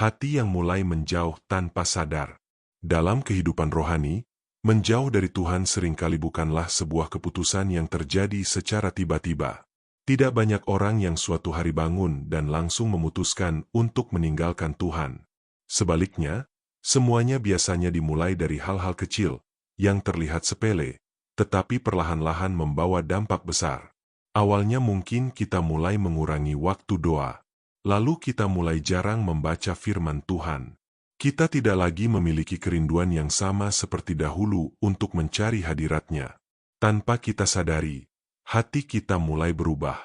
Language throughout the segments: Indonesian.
hati yang mulai menjauh tanpa sadar. Dalam kehidupan rohani, menjauh dari Tuhan seringkali bukanlah sebuah keputusan yang terjadi secara tiba-tiba. Tidak banyak orang yang suatu hari bangun dan langsung memutuskan untuk meninggalkan Tuhan. Sebaliknya, semuanya biasanya dimulai dari hal-hal kecil, yang terlihat sepele, tetapi perlahan-lahan membawa dampak besar. Awalnya mungkin kita mulai mengurangi waktu doa. Lalu kita mulai jarang membaca firman Tuhan. Kita tidak lagi memiliki kerinduan yang sama seperti dahulu untuk mencari hadirat-Nya. Tanpa kita sadari, hati kita mulai berubah.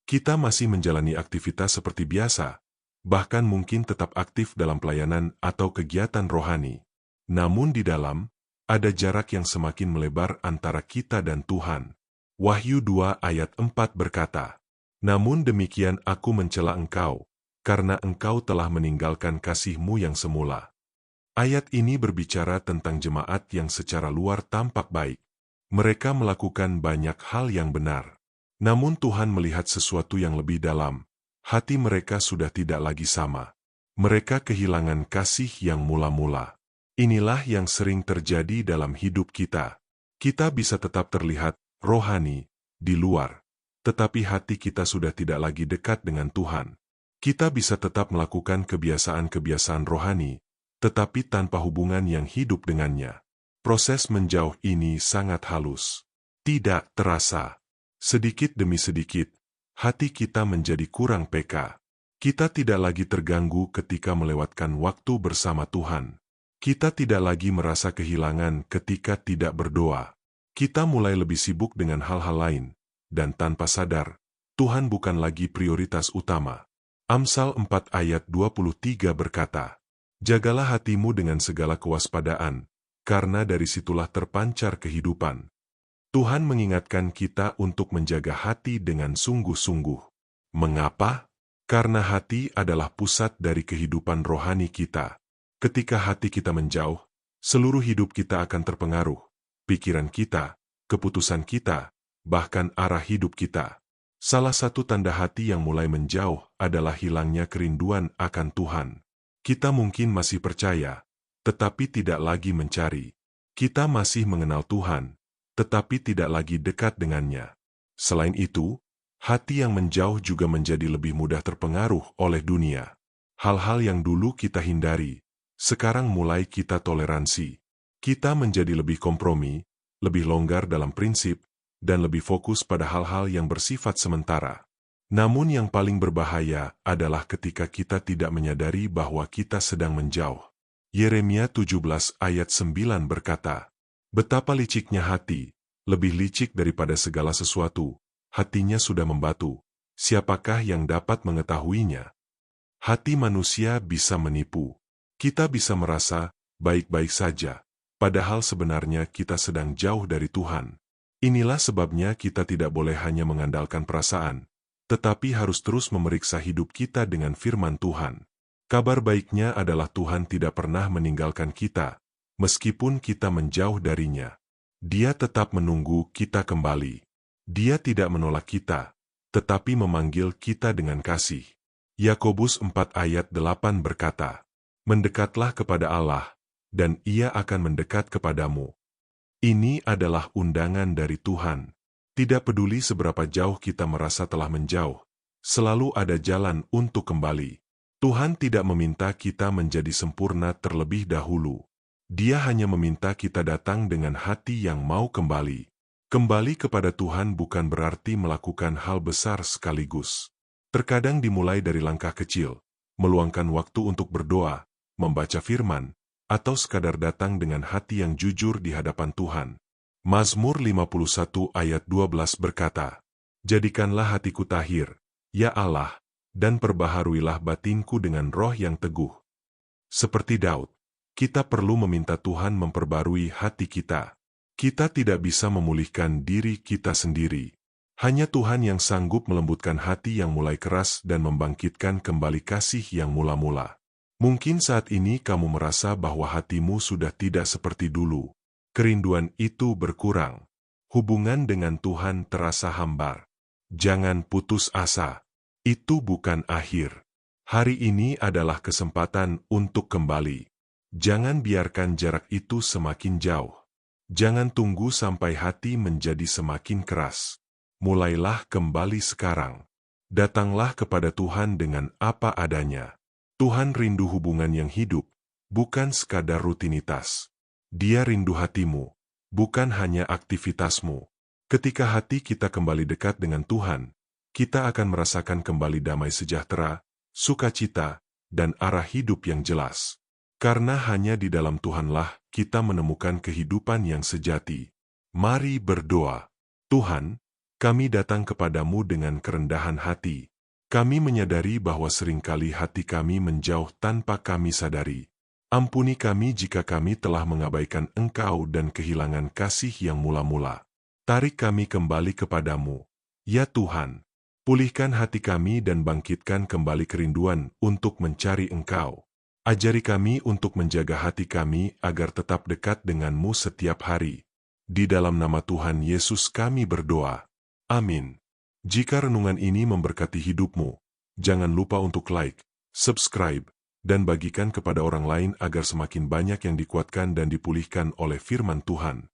Kita masih menjalani aktivitas seperti biasa, bahkan mungkin tetap aktif dalam pelayanan atau kegiatan rohani. Namun di dalam, ada jarak yang semakin melebar antara kita dan Tuhan. Wahyu 2 ayat 4 berkata, "Namun demikian aku mencela engkau, karena engkau telah meninggalkan kasih-Mu yang semula." Ayat ini berbicara tentang jemaat yang secara luar tampak baik. Mereka melakukan banyak hal yang benar. Namun Tuhan melihat sesuatu yang lebih dalam. Hati mereka sudah tidak lagi sama. Mereka kehilangan kasih yang mula-mula. Inilah yang sering terjadi dalam hidup kita. Kita bisa tetap terlihat rohani di luar, tetapi hati kita sudah tidak lagi dekat dengan Tuhan. Kita bisa tetap melakukan kebiasaan-kebiasaan rohani, tetapi tanpa hubungan yang hidup dengannya. Proses menjauh ini sangat halus. Tidak terasa. Sedikit demi sedikit, hati kita menjadi kurang peka. Kita tidak lagi terganggu ketika melewatkan waktu bersama Tuhan. Kita tidak lagi merasa kehilangan ketika tidak berdoa. Kita mulai lebih sibuk dengan hal-hal lain, dan tanpa sadar, Tuhan bukan lagi prioritas utama. Amsal 4 ayat 23 berkata, "Jagalah hatimu dengan segala kewaspadaan, karena dari situlah terpancar kehidupan." Tuhan mengingatkan kita untuk menjaga hati dengan sungguh-sungguh. Mengapa? Karena hati adalah pusat dari kehidupan rohani kita. Ketika hati kita menjauh, seluruh hidup kita akan terpengaruh. Pikiran kita, keputusan kita, bahkan arah hidup kita. Salah satu tanda hati yang mulai menjauh adalah hilangnya kerinduan akan Tuhan. Kita mungkin masih percaya, tetapi tidak lagi mencari. Kita masih mengenal Tuhan, tetapi tidak lagi dekat dengannya. Selain itu, hati yang menjauh juga menjadi lebih mudah terpengaruh oleh dunia. Hal-hal yang dulu kita hindari, sekarang mulai kita toleransi. Kita menjadi lebih kompromi, lebih longgar dalam prinsip, dan lebih fokus pada hal-hal yang bersifat sementara. Namun yang paling berbahaya adalah ketika kita tidak menyadari bahwa kita sedang menjauh. Yeremia 17 ayat 9 berkata, "Betapa liciknya hati, lebih licik daripada segala sesuatu, hatinya sudah membatu, siapakah yang dapat mengetahuinya?" Hati manusia bisa menipu. Kita bisa merasa baik-baik saja, padahal sebenarnya kita sedang jauh dari Tuhan. Inilah sebabnya kita tidak boleh hanya mengandalkan perasaan, tetapi harus terus memeriksa hidup kita dengan firman Tuhan. Kabar baiknya adalah Tuhan tidak pernah meninggalkan kita, meskipun kita menjauh darinya. Dia tetap menunggu kita kembali. Dia tidak menolak kita, tetapi memanggil kita dengan kasih. Yakobus 4 ayat 8 berkata, "Mendekatlah kepada Allah, dan Ia akan mendekat kepadamu." Ini adalah undangan dari Tuhan. Tidak peduli seberapa jauh kita merasa telah menjauh, selalu ada jalan untuk kembali. Tuhan tidak meminta kita menjadi sempurna terlebih dahulu. Dia hanya meminta kita datang dengan hati yang mau kembali. Kembali kepada Tuhan bukan berarti melakukan hal besar sekaligus. Terkadang dimulai dari langkah kecil, meluangkan waktu untuk berdoa, membaca firman, atau sekadar datang dengan hati yang jujur di hadapan Tuhan. Mazmur 51 ayat 12 berkata, "Jadikanlah hatiku tahir, ya Allah, dan perbaharuilah batinku dengan roh yang teguh." Seperti Daud, kita perlu meminta Tuhan memperbarui hati kita. Kita tidak bisa memulihkan diri kita sendiri. Hanya Tuhan yang sanggup melembutkan hati yang mulai keras dan membangkitkan kembali kasih yang mula-mula. Mungkin saat ini kamu merasa bahwa hatimu sudah tidak seperti dulu. Kerinduan itu berkurang. Hubungan dengan Tuhan terasa hambar. Jangan putus asa. Itu bukan akhir. Hari ini adalah kesempatan untuk kembali. Jangan biarkan jarak itu semakin jauh. Jangan tunggu sampai hati menjadi semakin keras. Mulailah kembali sekarang. Datanglah kepada Tuhan dengan apa adanya. Tuhan rindu hubungan yang hidup, bukan sekadar rutinitas. Dia rindu hatimu, bukan hanya aktivitasmu. Ketika hati kita kembali dekat dengan Tuhan, kita akan merasakan kembali damai sejahtera, sukacita, dan arah hidup yang jelas. Karena hanya di dalam Tuhanlah kita menemukan kehidupan yang sejati. Mari berdoa. Tuhan, kami datang kepadamu dengan kerendahan hati. Kami menyadari bahwa seringkali hati kami menjauh tanpa kami sadari. Ampuni kami jika kami telah mengabaikan Engkau dan kehilangan kasih yang mula-mula. Tarik kami kembali kepadamu. Ya Tuhan, pulihkan hati kami dan bangkitkan kembali kerinduan untuk mencari Engkau. Ajari kami untuk menjaga hati kami agar tetap dekat denganmu setiap hari. Di dalam nama Tuhan Yesus kami berdoa. Amin. Jika renungan ini memberkati hidupmu, jangan lupa untuk like, subscribe, dan bagikan kepada orang lain agar semakin banyak yang dikuatkan dan dipulihkan oleh firman Tuhan.